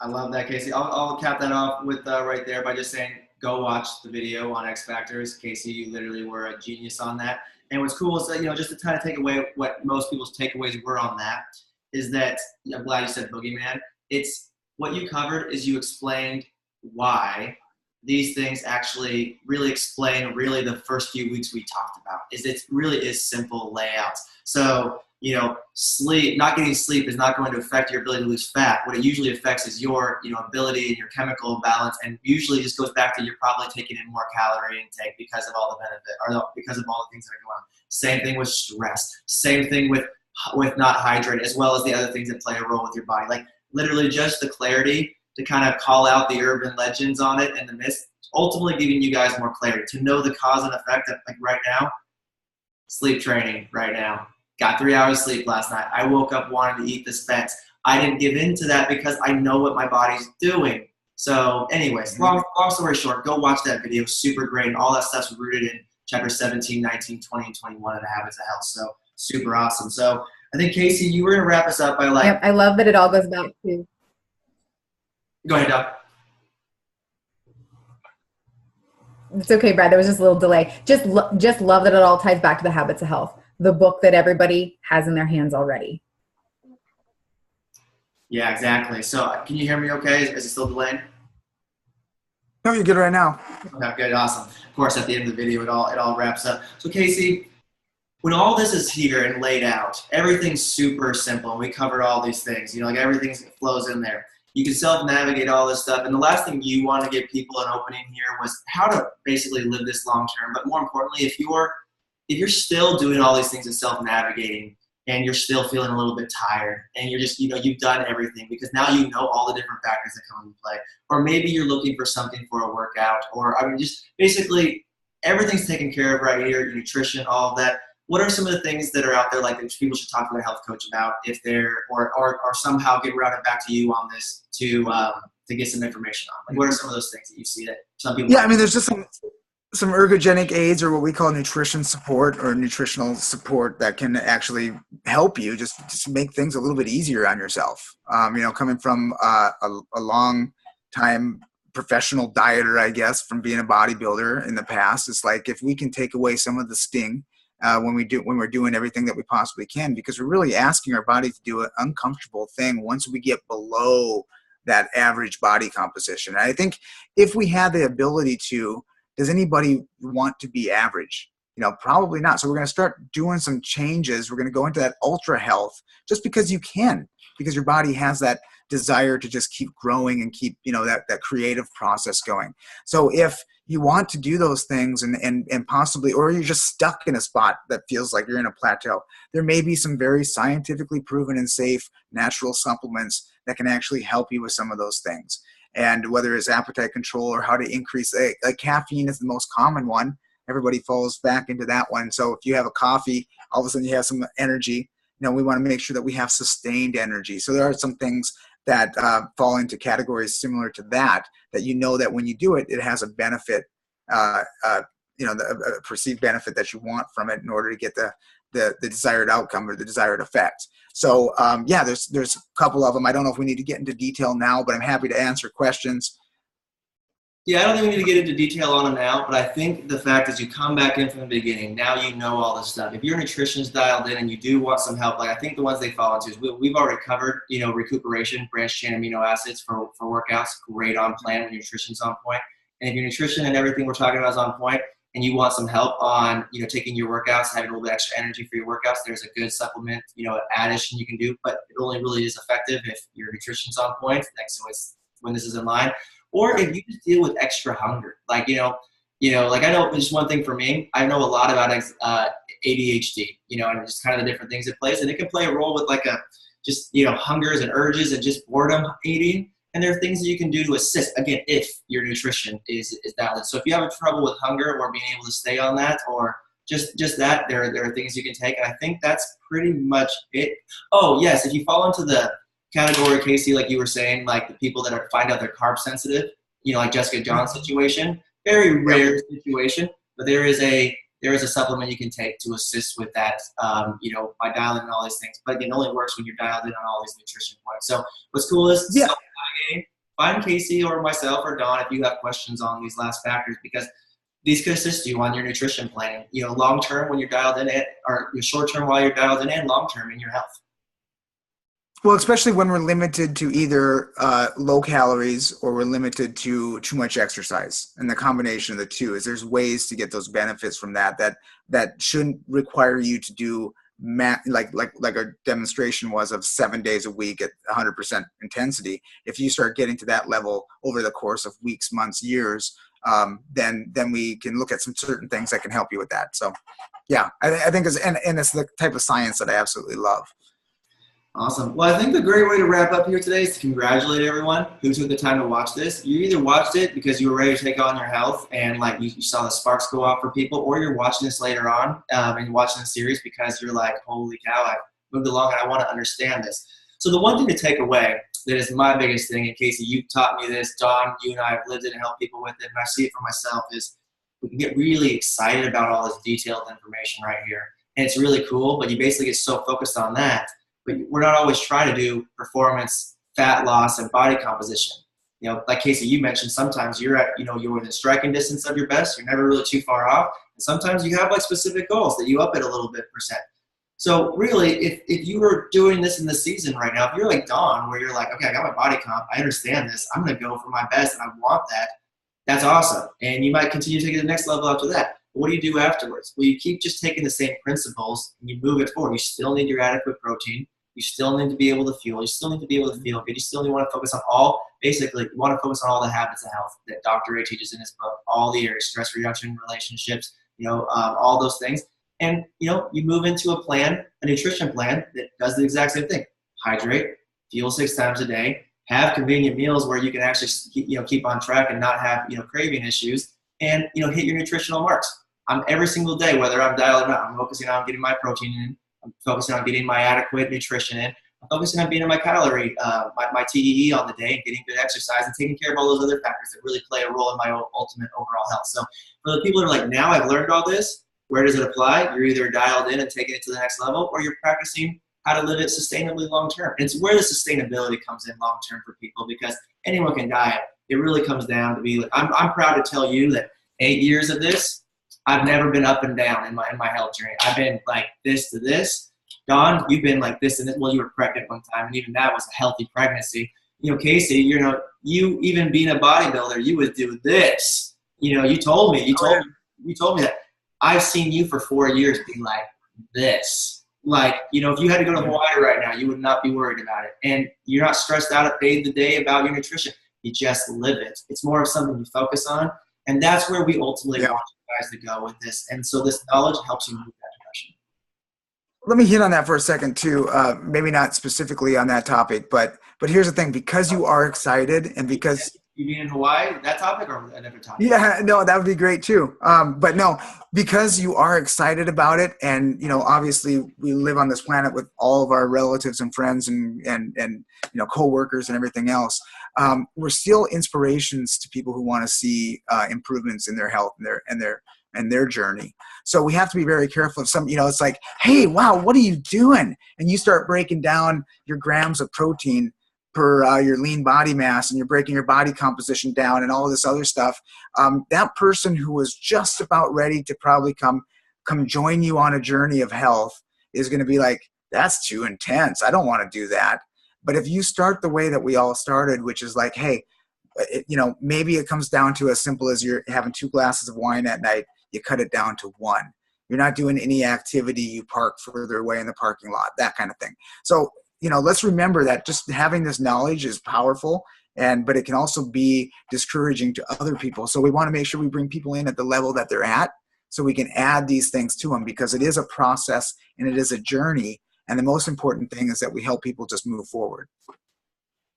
I love that, Casey. I'll cap that off with right there by just saying go watch the video on X Factors. Casey, you literally were a genius on that. And what's cool is that, you know, just to kind of take away what most people's takeaways were on that, is that, I'm glad you said boogeyman. It's what you covered is you explained why these things actually really explain really the first few weeks we talked about. Is it really is simple layouts. So, you know, sleep, not getting sleep is not going to affect your ability to lose fat. What it usually affects is your, you know, ability and your chemical balance, and usually just goes back to you're probably taking in more calorie intake because of all the benefit, or because of all the things that are going on. Same thing with stress. Same thing with not hydrating, as well as the other things that play a role with your body. Like literally just the clarity to kind of call out the urban legends on it and the myths, ultimately giving you guys more clarity to know the cause and effect of, like right now, sleep training right now. Got 3 hours of sleep last night. I woke up wanting to eat the Spence. I didn't give in to that because I know what my body's doing. So anyways, long story short, go watch that video. Super great. And all that stuff's rooted in chapter 17, 19, 20, and 21 of the Habits of Health. So super awesome. So I think, Casey, you were going to wrap us up by like. Yep, I love that it all goes back to. Go ahead, Doc. It's okay, Brad. There was just a little delay. Just love that it all ties back to the Habits of Health, the book that everybody has in their hands already. Yeah, exactly. So can you hear me okay? Is it still delaying? No, you're good right now. Okay, good, awesome. Of course, at the end of the video, it all wraps up. So Casey, when all this is here and laid out, everything's super simple, and we covered all these things. You know, like everything flows in there. You can self-navigate all this stuff. And the last thing you want to give people an opening here was how to basically live this long-term. But more importantly, if you're still doing all these things and self-navigating and you're still feeling a little bit tired and you're just, you know, you've done everything because now you know all the different factors that come into play. Or maybe you're looking for something for a workout, or I mean, just basically everything's taken care of right here, your nutrition, all of that. What are some of the things that are out there like that people should talk to their health coach about if they're, or somehow get routed back to you on this to get some information on? Like, what are some of those things that you see that some people? Yeah, I mean, there's just some ergogenic aids, or what we call nutrition support or nutritional support, that can actually help you just make things a little bit easier on yourself. You know, coming from a long time professional dieter, I guess, from being a bodybuilder in the past, it's like if we can take away some of the sting when we're doing everything that we possibly can, because we're really asking our body to do an uncomfortable thing once we get below that average body composition. And I think if we had the ability to, does anybody want to be average? You know, probably not. So we're going to start doing some changes. We're going to go into that ultra health just because you can, because your body has that desire to just keep growing and keep, you know, that creative process going. So if you want to do those things and possibly, or you're just stuck in a spot that feels like you're in a plateau, there may be some very scientifically proven and safe natural supplements that can actually help you with some of those things. And whether it's appetite control or how to increase, like caffeine is the most common one. Everybody falls back into that one. So if you have a coffee, all of a sudden you have some energy. You know, we want to make sure that we have sustained energy. So there are some things that fall into categories similar to that you know that when you do it, it has a benefit, you know, a perceived benefit that you want from it in order to get the desired outcome or the desired effect. So yeah, there's a couple of them. I don't know if we need to get into detail now, but I'm happy to answer questions. Yeah, I don't think we need to get into detail on them now, but I think the fact is you come back in from the beginning, now you know all this stuff. If your nutrition's dialed in and you do want some help, like I think the ones they fall into is we've already covered, you know, recuperation, branched chain amino acids for workouts, great on plan when your nutrition's on point. And if your nutrition and everything we're talking about is on point and you want some help on, you know, taking your workouts, having a little bit extra energy for your workouts, there's a good supplement, you know, addition you can do, but it only really is effective if your nutrition's on point. Next to it's when this is in line. Or if you just deal with extra hunger, like, you know, like I know just one thing for me, I know a lot about ADHD, you know, and just kind of the different things it plays. And it can play a role with like just, you know, hungers and urges and just boredom eating. And there are things that you can do to assist, again, if your nutrition is dialed in. So if you have trouble with hunger or being able to stay on that, or just that, there are things you can take. And I think that's pretty much it. Oh, yes, if you fall into the category, Casey, like you were saying, like the people that find out they're carb sensitive, you know, like Jessica John's situation, very rare situation, but there is a supplement you can take to assist with that, you know, by dialing in all these things. But again, it only works when you're dialed in on all these nutrition points. So what's cool is find Casey or myself or Don if you have questions on these last factors, because these could assist you on your nutrition planning, long term when you're dialed in, or short term while you're dialed in, and long term in your health. Well, especially when we're limited to either low calories or we're limited to too much exercise, and the combination of the two is there's ways to get those benefits from that shouldn't require you to do like a demonstration was of 7 days a week at 100% intensity. If you start getting to that level over the course of weeks, months, years, then we can look at some certain things that can help you with that. So yeah, I think and it's the type of science that I absolutely love. Awesome. Well, I think the great way to wrap up here today is to congratulate everyone who took the time to watch this. You either watched it because you were ready to take on your health and like you saw the sparks go off for people, or you're watching this later on and you're watching the series because you're like, holy cow, I've moved along and I want to understand this. So the one thing to take away that is my biggest thing, and Casey, you taught me this, Don, you and I have lived it and helped people with it, and I see it for myself, is we can get really excited about all this detailed information right here. And it's really cool, but you basically get so focused on that. But we're not always trying to do performance, fat loss, and body composition. Like Casey, you mentioned, sometimes you're at, you're within striking distance of your best. You're never really too far off. And sometimes you have like specific goals that you up it a little bit %. So really, if you were doing this in the season right now, if you're like Don, where you're like, okay, I got my body comp, I understand this, I'm going to go for my best and I want that, that's awesome. And you might continue to take it to the next level after that. But what do you do afterwards? Well, you keep just taking the same principles and you move it forward. You still need your adequate protein. You still need to be able to fuel. You still need to be able to feel good. You still want to focus on all the habits of health that Dr. A teaches in his book, all the areas, stress reduction, relationships, all those things. And, you move into a plan, a nutrition plan that does the exact same thing. Hydrate, fuel 6 times a day, have convenient meals where you can actually, keep on track and not have, craving issues, and, hit your nutritional marks. Every single day, whether I'm dialed or not, I'm focusing on getting my protein in. I'm focusing on getting my adequate nutrition in. I'm focusing on being in my calorie, my TEE on the day, and getting good exercise and taking care of all those other factors that really play a role in my ultimate overall health. So for the people that are like, now I've learned all this, where does it apply? You're either dialed in and taking it to the next level, or you're practicing how to live it sustainably long term. And it's where the sustainability comes in long term for people, because anyone can diet. It really comes down to be like, I'm proud to tell you that 8 years of this, I've never been up and down in my health journey. I've been like this to this. Don, you've been like this and this. Well, you were pregnant one time, and even that was a healthy pregnancy. Casey, you even being a bodybuilder, you would do this. You told me that. I've seen you for 4 years be like this. Like, if you had to go to Hawaii right now, you would not be worried about it. And you're not stressed out at day to day about your nutrition. You just live it. It's more of something you focus on. And that's where we ultimately want you guys to go with this. And so this knowledge helps you move that direction. Let me hit on that for a second too. Maybe not specifically on that topic, but here's the thing: because you are excited, and because you mean in Hawaii, that topic, or another topic? Yeah, no, that would be great too. But no, because you are excited about it, and obviously we live on this planet with all of our relatives and friends and coworkers and everything else. We're still inspirations to people who want to see improvements in their health and their journey. So we have to be very careful of some, it's like, hey, wow, what are you doing? And you start breaking down your grams of protein per your lean body mass, and you're breaking your body composition down and all of this other stuff. That person who was just about ready to probably come join you on a journey of health is going to be like, that's too intense. I don't want to do that. But if you start the way that we all started, which is like, hey, maybe it comes down to as simple as you're having 2 glasses of wine at night, you cut it down to 1. You're not doing any activity, you park further away in the parking lot, that kind of thing. So, let's remember that just having this knowledge is powerful, but it can also be discouraging to other people. So we want to make sure we bring people in at the level that they're at, so we can add these things to them, because it is a process and it is a journey. And the most important thing is that we help people just move forward.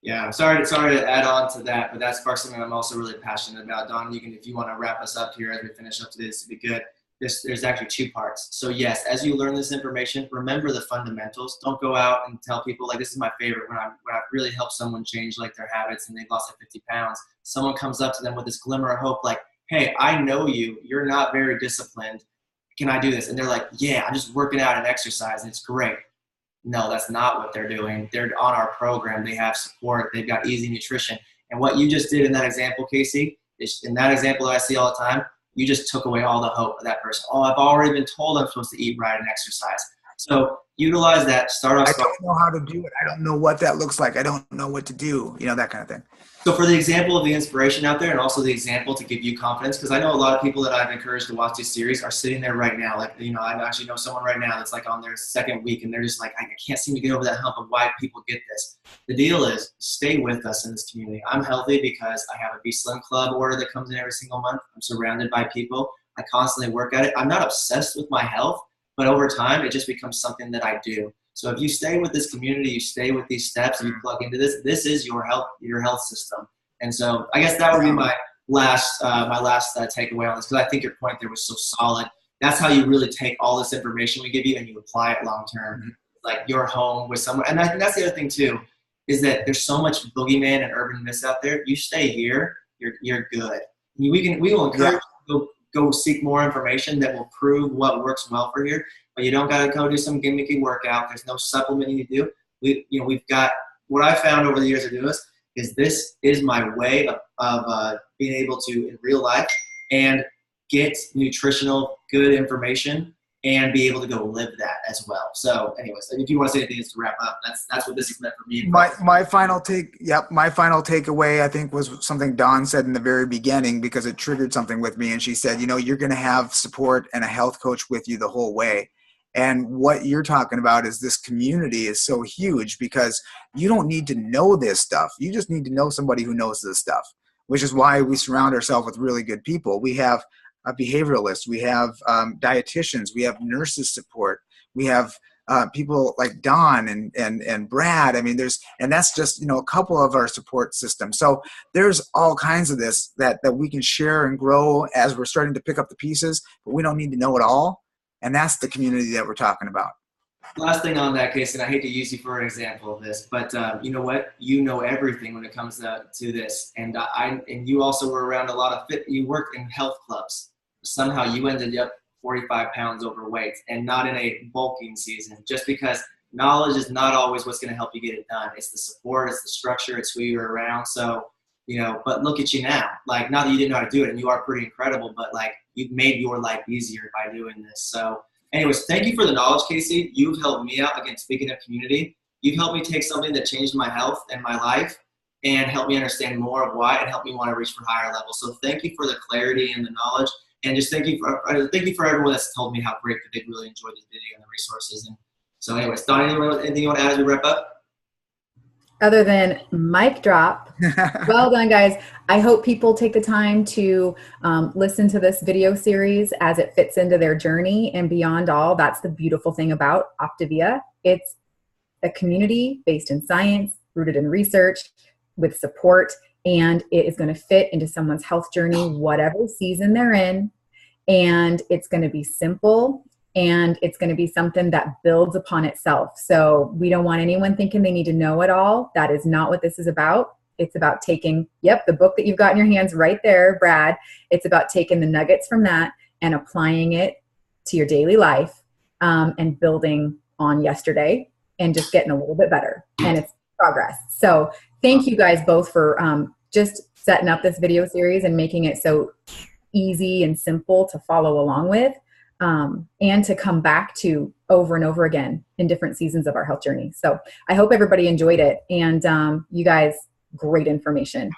Yeah, I'm sorry to add on to that, but that's something I'm also really passionate about. Don, if you want to wrap us up here as we finish up today, this would be good. There's actually 2 parts. So yes, as you learn this information, remember the fundamentals. Don't go out and tell people, like, this is my favorite, when I've really helped someone change like their habits and they've lost like 50 pounds. Someone comes up to them with this glimmer of hope, like, hey, I know you're not very disciplined. Can I do this? And they're like, yeah, I'm just working out and exercise and it's great. No, that's not what they're doing. They're on our program. They have support. They've got easy nutrition. And what you just did in that example, Casey, is in that example that I see all the time, you just took away all the hope of that person. Oh, I've already been told I'm supposed to eat right and exercise. So utilize that. Start off. I don't know how to do it. I don't know what that looks like. I don't know what to do. You know, that kind of thing. So for the example of the inspiration out there, and also the example to give you confidence, because I know a lot of people that I've encouraged to watch these series are sitting there right now. Like, you know, I actually know someone right now that's like on their second week, and they're just like, I can't seem to get over that hump of why people get this. The deal is, stay with us in this community. I'm healthy because I have a Be Slim Club order that comes in every single month. I'm surrounded by people. I constantly work at it. I'm not obsessed with my health, but over time, it just becomes something that I do. So if you stay with this community, you stay with these steps, and you plug into this, this is your health system. And so I guess that would be my last takeaway on this, because I think your point there was so solid. That's how you really take all this information we give you and you apply it long term. Mm-hmm. Like you're home with someone. And I think that's the other thing too, is that there's so much boogeyman and urban myths out there. You stay here, you're good. We will encourage you to go seek more information that will prove what works well for you. But you don't got to go do some gimmicky workout. There's no supplement you do. We've got what I found over the years of doing this is my way of being able to, in real life, and get nutritional, good information and be able to go live that as well. So anyways, if you want to say anything to wrap up, that's what this is meant for me. My final takeaway, I think, was something Dawn said in the very beginning, because it triggered something with me. And she said, you know, you're going to have support and a health coach with you the whole way. And what you're talking about is this community is so huge, because you don't need to know this stuff. You just need to know somebody who knows this stuff, which is why we surround ourselves with really good people. We have a behavioralist, we have dietitians, we have nurses support, we have people like Don and Brad. I mean, and that's just, you know, a couple of our support systems. So there's all kinds of this that we can share and grow as we're starting to pick up the pieces, but we don't need to know it all. And that's the community that we're talking about. Last thing on that case, and I hate to use you for an example of this, but you know what? You know everything when it comes to this. And you also were around a lot of you worked in health clubs. Somehow you ended up 45 pounds overweight, and not in a bulking season, just because knowledge is not always what's going to help you get it done. It's the support, it's the structure, it's who you're around. So, you know, but look at you now. Like, not that you didn't know how to do it, and you are pretty incredible, but like, you've made your life easier by doing this. So anyways, thank you for the knowledge, Casey. You've helped me out. Again, speaking of community, you've helped me take something that changed my health and my life and helped me understand more of why and helped me want to reach for higher levels. So thank you for the clarity and the knowledge. And just thank you for everyone that's told me how great that they really enjoyed this video and the resources. And so anyways, Don, anything you want to add as we wrap up? Other than mic drop. Well done, guys. I hope people take the time to listen to this video series as it fits into their journey and beyond all. That's the beautiful thing about Optavia. It's a community based in science, rooted in research, with support, and it is going to fit into someone's health journey, whatever season they're in. And it's going to be simple, and it's going to be something that builds upon itself. So we don't want anyone thinking they need to know it all. That is not what this is about. It's about taking, the book that you've got in your hands right there, Brad. It's about taking the nuggets from that and applying it to your daily life, and building on yesterday and just getting a little bit better. And it's progress. So thank you guys both for just setting up this video series and making it so easy and simple to follow along with. And to come back to over and over again in different seasons of our health journey. So I hope everybody enjoyed it, and you guys, great information.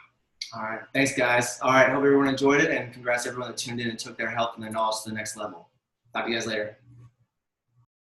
All right. Thanks, guys. All right. Hope everyone enjoyed it, and congrats to everyone that tuned in and took their health and their knowledge to the next level. Talk to you guys later.